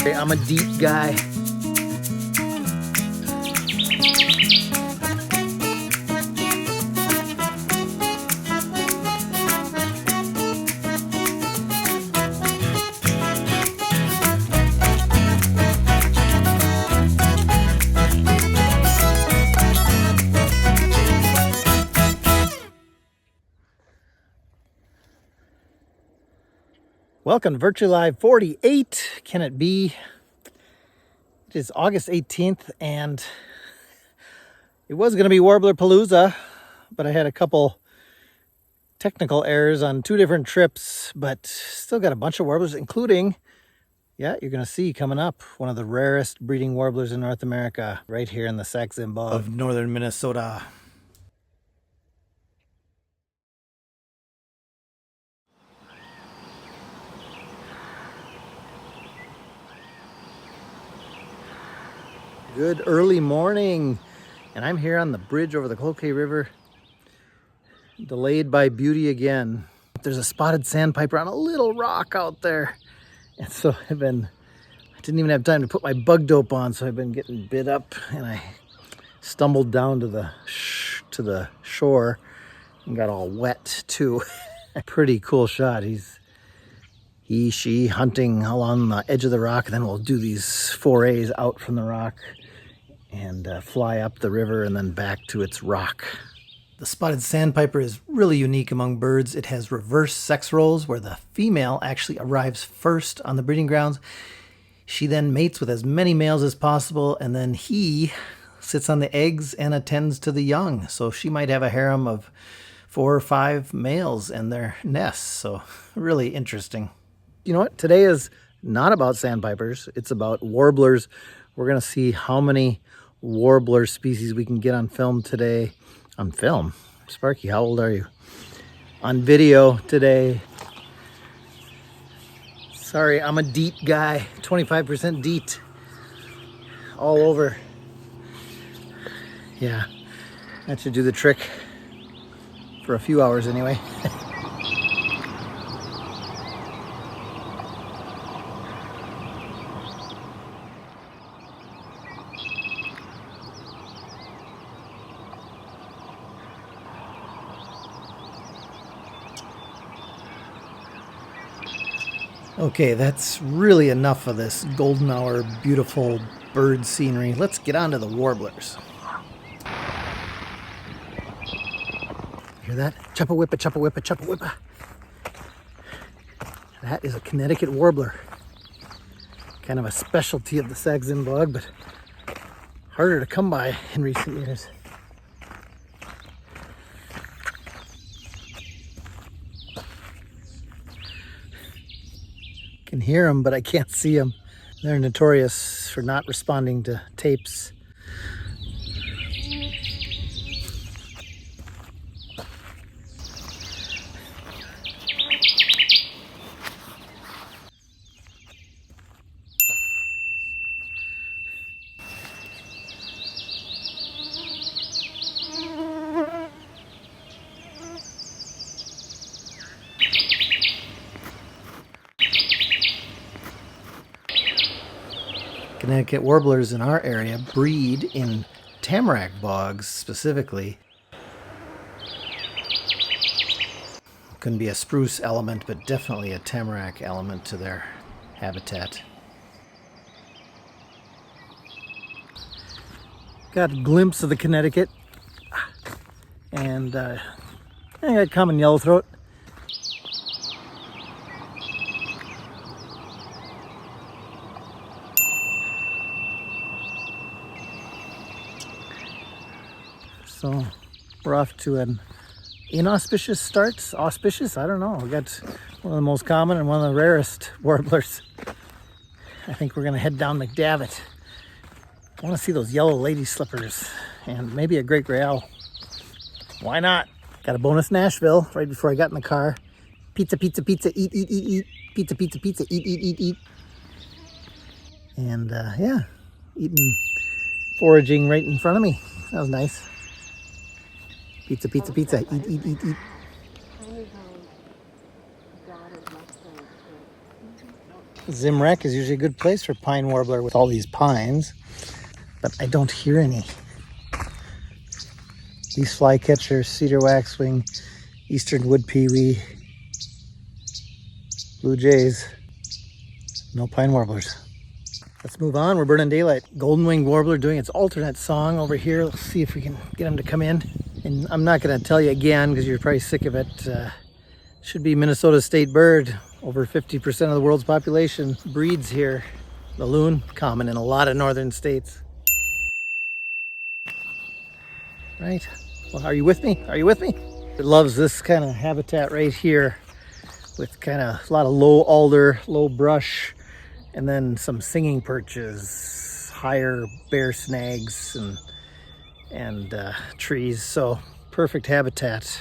I'm a deep guy. Welcome to Virtually Live 48. Can it be? It is August 18th, and it was going to be Warbler-Palooza, but I had a couple technical errors on two different trips, but still got a bunch of warblers, including, yeah, you're going to see coming up, one of the rarest breeding warblers in North America, right here in the SAX-ZIM Bog of northern Minnesota. Good early morning, and I'm here on the bridge over the LeConte River, delayed by beauty again. There's a spotted sandpiper on a little rock out there, and so I didn't even have time to put my bug dope on, so I've been getting bit up, and I stumbled down to the shore and got all wet too. Pretty cool shot. She hunting along the edge of the rock, and then we'll do these forays out from the rock and fly up the river and then back to its rock. The spotted sandpiper is really unique among birds. It has reverse sex roles where the female actually arrives first on the breeding grounds. She then mates with as many males as possible, and then he sits on the eggs and attends to the young. So she might have a harem of 4 or 5 males and their nests. So really interesting. You know what? Today is not about sandpipers. It's about warblers. We're going to see how many warbler species we can get on film today. On film? Sparky, how old are you? On video today. Sorry, I'm a DEET guy. 25% DEET. All over. Yeah, that should do the trick. For a few hours anyway. Okay, that's really enough of this golden hour beautiful bird scenery. Let's get on to the warblers. Hear that? Chuppa whippa, chuppa whippa, chuppa whippa. That is a Connecticut warbler. Kind of a specialty of the SAX-ZIM Bog, but harder to come by in recent years. Can hear them, but I can't see them. They're notorious for not responding to tapes. Connecticut warblers in our area breed in tamarack bogs specifically. Couldn't be a spruce element, but definitely a tamarack element to their habitat. Got a glimpse of the Connecticut, and I got common yellowthroat. So we're off to an inauspicious start. Auspicious? I don't know. We got one of the most common and one of the rarest warblers. I think we're going to head down McDavitt. I want to see those yellow lady slippers and maybe a great gray owl. Why not? Got a bonus Nashville right before I got in the car. Pizza, pizza, pizza, eat, eat, eat, eat. Pizza, pizza, pizza, eat, eat, eat, eat. And yeah, eating, foraging right in front of me. That was nice. Pizza, pizza, pizza, eat, eat, eat, eat. ZIM Rec is usually a good place for pine warbler with all these pines, but I don't hear any. These flycatchers, cedar waxwing, eastern wood pewee, blue jays, no pine warblers. Let's move on. We're burning daylight. Golden-winged warbler doing its alternate song over here. Let's see if we can get him to come in. And I'm not going to tell you again because you're probably sick of it. Should be Minnesota's state bird. Over 50% of the world's population breeds here. The loon, common in a lot of northern states. Right? Well, are you with me? Are you with me? It loves this kind of habitat right here with kind of a lot of low alder, low brush, and then some singing perches, higher bare snags and trees. So perfect habitat.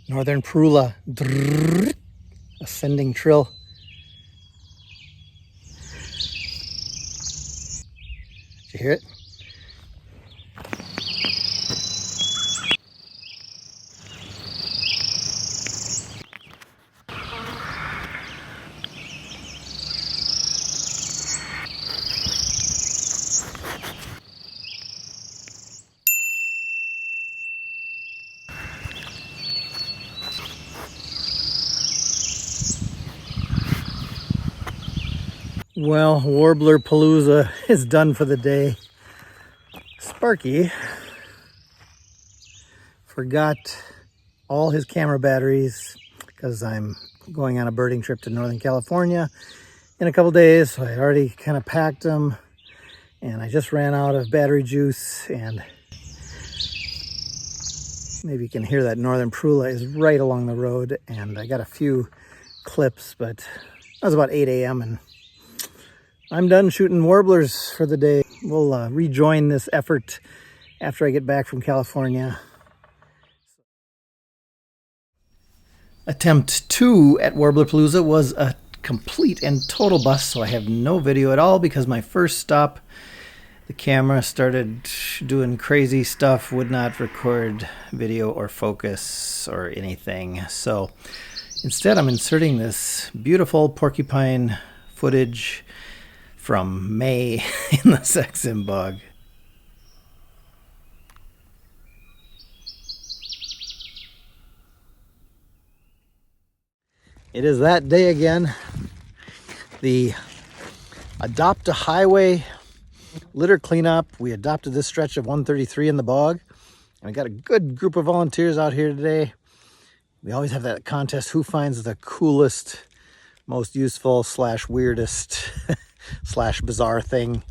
Northern Parula, ascending trill. Did you hear it? Well, Warbler-Palooza is done for the day. Sparky forgot all his camera batteries because I'm going on a birding trip to Northern California in a couple days. So I already kind of packed them and I just ran out of battery juice, and maybe you can hear that Northern Parula is right along the road, and I got a few clips, but that was about 8 a.m. and I'm done shooting warblers for the day. We'll rejoin this effort after I get back from California. Attempt 2 at Warbler-Palooza was a complete and total bust, so I have no video at all because my first stop, the camera started doing crazy stuff, would not record video or focus or anything. So instead I'm inserting this beautiful porcupine footage from May in the SAX-ZIM Bog. It is that day again. The Adopt a Highway litter cleanup. We adopted this stretch of 133 in the bog, and we got a good group of volunteers out here today. We always have that contest, who finds the coolest, most useful / weirdest / bizarre thing.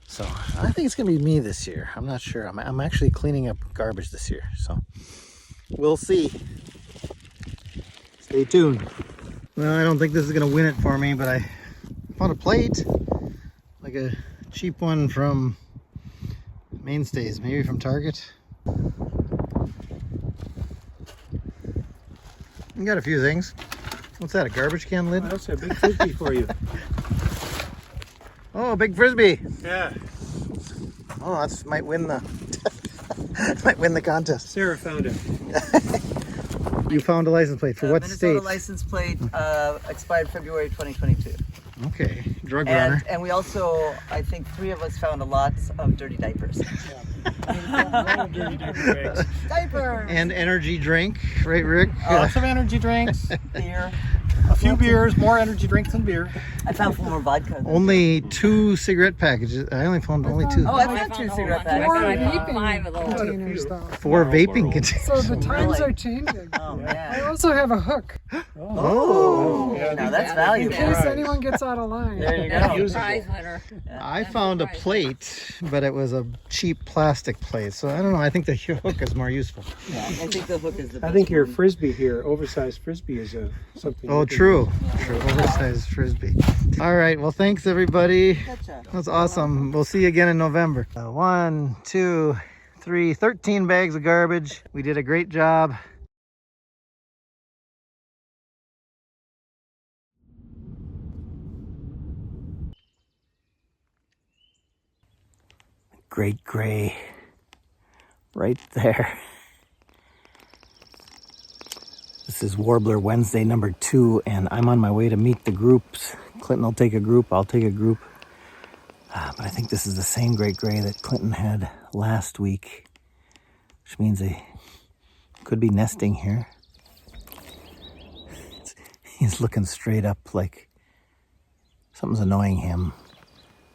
So I think it's gonna be me this year. I'm not sure. I'm actually cleaning up garbage this year, so we'll see. Stay tuned. Well, I don't think this is gonna win it for me, but I found a plate, like a cheap one from Mainstays, maybe from Target. We got a few things. What's that, a garbage can lid? Oh, that's a big frisbee for you. Oh, a big frisbee. Yeah. Oh, that's might win the might win the contest. Sarah found it. You found a license plate for what Minnesota state? license plate expired February 2022. Okay, drug runner. And we also, I think 3 of us found a lot of dirty diapers. Dirty diaper bags. Diapers! And energy drink, right, Rick? Lots of energy drinks. Beer. A few beers, more energy drinks than beer. I found 4 more vodka. Only 2 cigarette packages. I only found only 2. Oh, I found 2 cigarette packs. Four I found vaping 5 of those. containers though. 4 vaping containers. So the times Really? are changing. Oh, I man. also have a hook Oh, Yeah, Now that's in valuable. case anyone gets out of line. There you go. Usable. I found a plate, but it was a cheap plastic plate. So I don't know. I think the hook is more useful. Yeah, I think the hook is the best. I think your frisbee here, oversized frisbee, is something. Oh, you can- true. True. Oversized frisbee. All right. Well, thanks everybody. Gotcha. That's awesome. We'll see you again in November. 1, 2, 3, 13 bags of garbage. We did a great job. Great gray right there. is Warbler Wednesday number 2, and I'm on my way to meet the groups. Clinton will take a group, I'll take a group. But I think this is the same great gray that Clinton had last week, which means they could be nesting here. He's looking straight up like something's annoying him.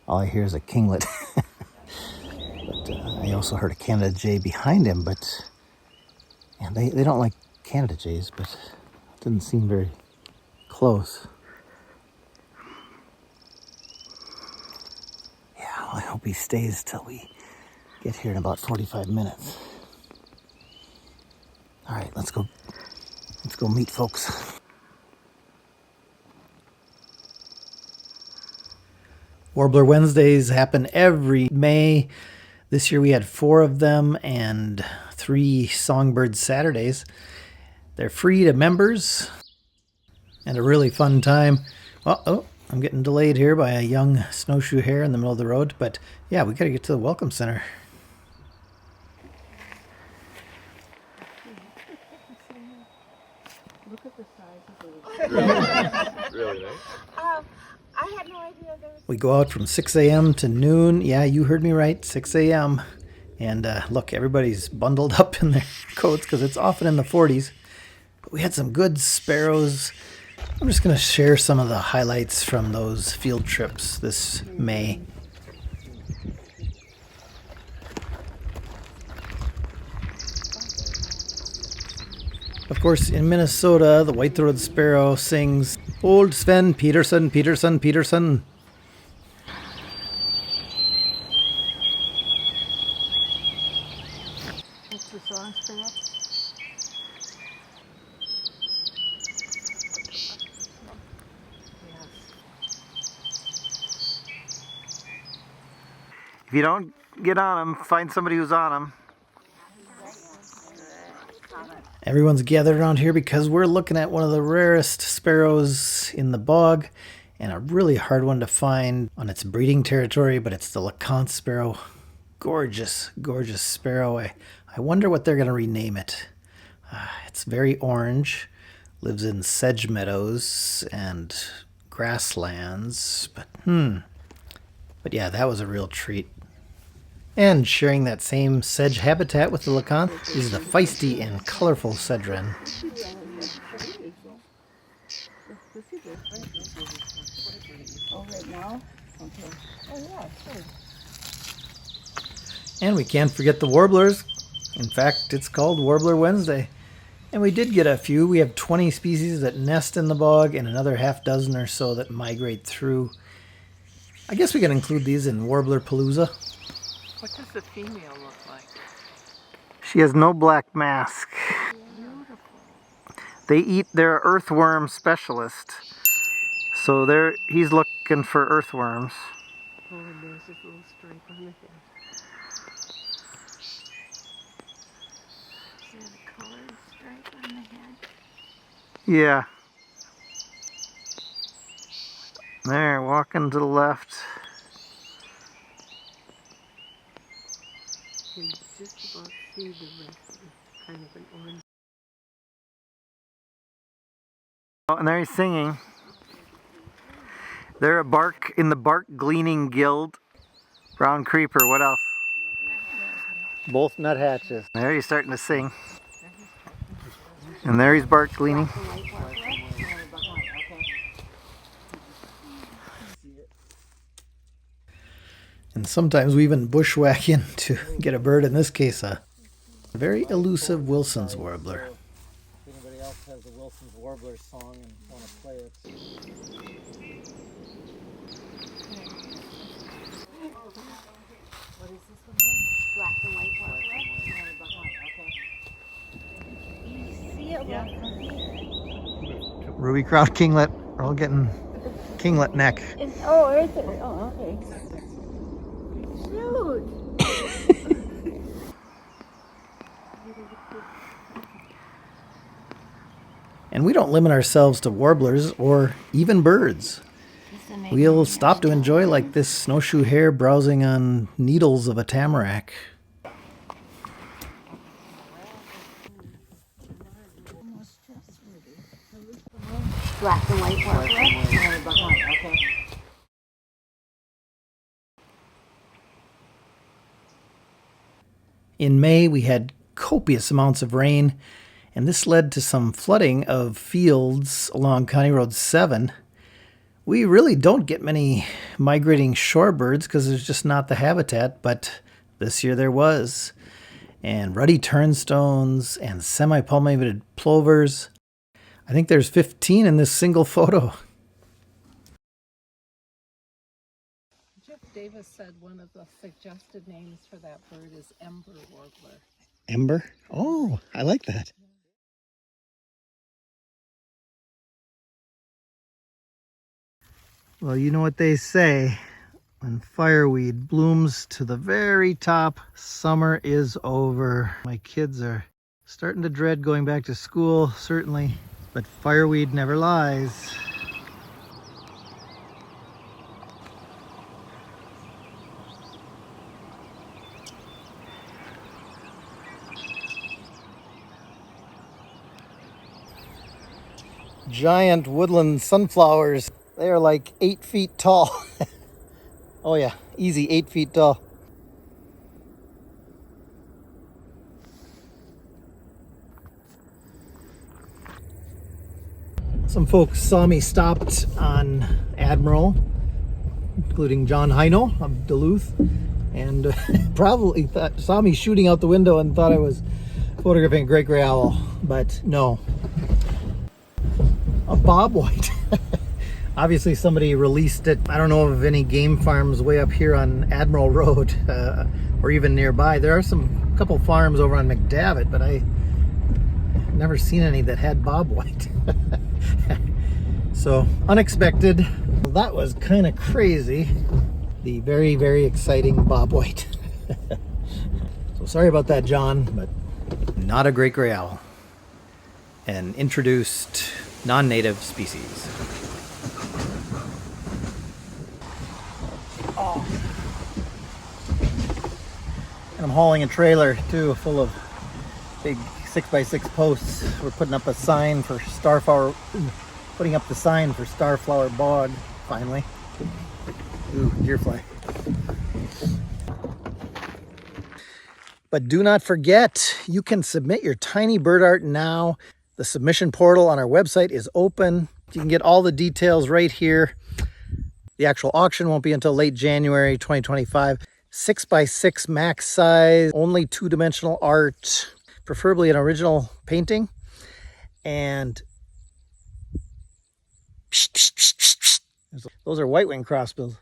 All I hear is a kinglet. But I also heard a Canada jay behind him, but yeah, they don't like Canada jays, but it didn't seem very close. Yeah, well, I hope he stays till we get here in about 45 minutes. All right, let's go meet folks. Warbler Wednesdays happen every May. This year we had 4 of them and 3 Songbird Saturdays. They're free to members and a really fun time. Oh, I'm getting delayed here by a young snowshoe hare in the middle of the road, but yeah, we gotta get to the Welcome Center. Look at the size of the Really nice. I had no idea there was... We go out from 6 a.m. to noon. Yeah, you heard me right, 6 a.m. And look, everybody's bundled up in their coats because it's often in the 40s. But we had some good sparrows. I'm just going to share some of the highlights from those field trips this May. Of course, in Minnesota, the white-throated sparrow sings, "Old Sven Peterson, Peterson, Peterson." What's the song, Sparrow? If you don't get on them, find somebody who's on them. Everyone's gathered around here because we're looking at one of the rarest sparrows in the bog, and a really hard one to find on its breeding territory, but it's the LeConte sparrow. Gorgeous, gorgeous sparrow. I wonder what they're going to rename it. It's very orange, lives in sedge meadows and grasslands, but yeah, that was a real treat. And sharing that same sedge habitat with the LeConte is the feisty and colorful Sedge Wren. And we can't forget the Warblers. In fact, it's called Warbler Wednesday. And we did get a few. We have 20 species that nest in the bog and another half dozen or so that migrate through. I guess we can include these in Warbler-Palooza. What does the female look like? She has no black mask. They're earthworm specialist. So he's looking for earthworms. Oh, and there's this little stripe on the head. Is there a colored stripe on the head? Yeah. There, walking to the left. You can just about see the rest. It's kind of an orange. Oh, and there he's singing. They're in the bark gleaning guild. Brown creeper, what else? Both nuthatches. There he's starting to sing. And there he's bark gleaning. And sometimes we even bushwhack in to get a bird, in this case a very elusive Wilson's warbler. If anybody else has a Wilson's Warbler song and want to play it. What is this one? Black and white warbler? Ruby crowned kinglet. We're all getting kinglet neck. Oh, is it? Oh, okay. Shoot! And we don't limit ourselves to warblers or even birds. We'll stop to enjoy like this snowshoe hare browsing on needles of a tamarack. Black and white warbler. Black and white, okay. In May, we had copious amounts of rain, and this led to some flooding of fields along County Road 7. We really don't get many migrating shorebirds because there's just not the habitat, but this year there was. And ruddy turnstones and semi-palmated plovers. I think there's 15 in this single photo. Jeff Davis said one of the suggested names for that bird is Ember Warbler. Ember? Oh, I like that. Well, you know what they say. When fireweed blooms to the very top, summer is over. My kids are starting to dread going back to school, certainly, but fireweed never lies. Giant woodland sunflowers. They are like 8 feet tall. Oh yeah, easy 8 feet tall. Some folks saw me stopped on Admiral, including John Heino of Duluth, and probably saw me shooting out the window and thought I was photographing a great gray owl, but no. A bobwhite. Obviously somebody released it. I don't know of any game farms way up here on Admiral Road or even nearby. There are a couple farms over on McDavitt, but I've never seen any that had bobwhite. So unexpected. Well, that was kind of crazy. The very, very exciting bobwhite. So sorry about that, John, but not a great gray owl. An introduced non-native species. Oh. And I'm hauling a trailer too, full of big 6x6 posts. We're putting up a sign for the sign for Starflower Bog, finally. Ooh, deer fly. But do not forget, you can submit your tiny bird art now. The submission portal on our website is open. You can get all the details right here. The actual auction won't be until late January 2025. 6x6 max size, only 2-dimensional art, preferably an original painting. And those are white-winged crossbills.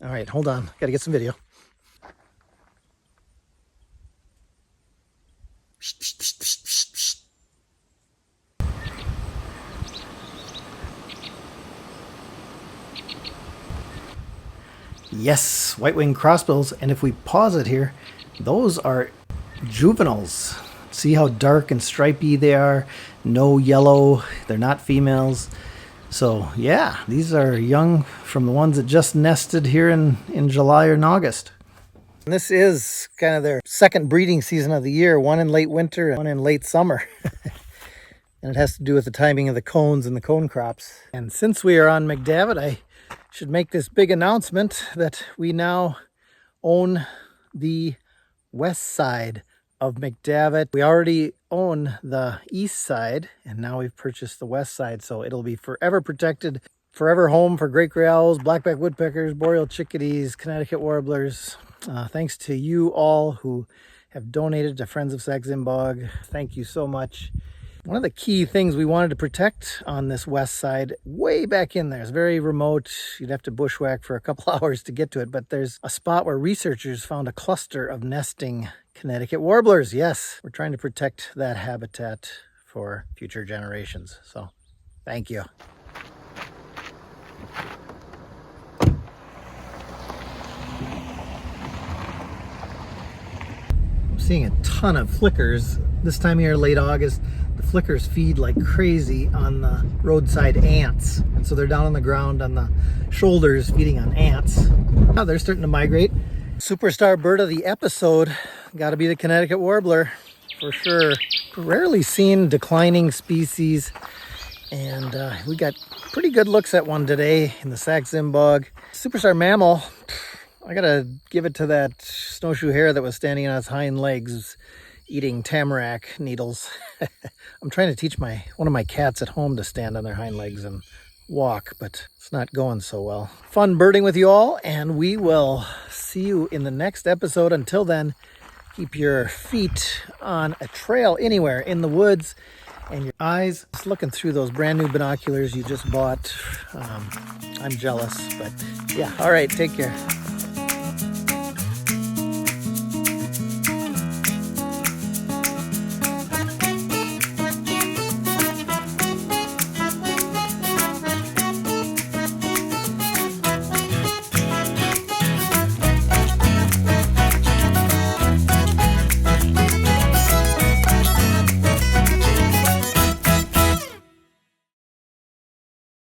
All right, hold on. Got to get some video. Yes, white-winged crossbills. And if we pause it here, those are juveniles. See how dark and stripy they are? No yellow. They're not females. So yeah, these are young from the ones that just nested here in July or in August. And this is kind of their second breeding season of the year, one in late winter and one in late summer. And it has to do with the timing of the cones and the cone crops. And since we are on McDavitt, I should make this big announcement that we now own the west side of McDavitt. We already own the east side, and now we've purchased the west side, so it'll be forever protected, forever home for great gray owls, blackback woodpeckers, boreal chickadees, Connecticut warblers. Thanks to you all who have donated to Friends of SAX-ZIM Bog. Thank you so much. One of the key things we wanted to protect on this west side, way back in there, is very remote. You'd have to bushwhack for a couple hours to get to it, but there's a spot where researchers found a cluster of nesting Connecticut warblers. Yes, we're trying to protect that habitat for future generations. So, thank you. I'm seeing a ton of flickers this time of year, late August. The flickers feed like crazy on the roadside ants. And so they're down on the ground on the shoulders feeding on ants. Now they're starting to migrate. Superstar bird of the episode, got to be the Connecticut warbler for sure. rarely seen declining species. And we got pretty good looks at one today in the SAX-ZIM Bog. Superstar mammal, I gotta give it to that snowshoe hare that was standing on its hind legs eating tamarack needles. I'm trying to teach one of my cats at home to stand on their hind legs and walk, but it's not going so well. Fun birding with you all, and we will see you in the next episode. Until then, keep your feet on a trail anywhere in the woods and your eyes just looking through those brand new binoculars you just bought. I'm jealous, but yeah. All right, take care.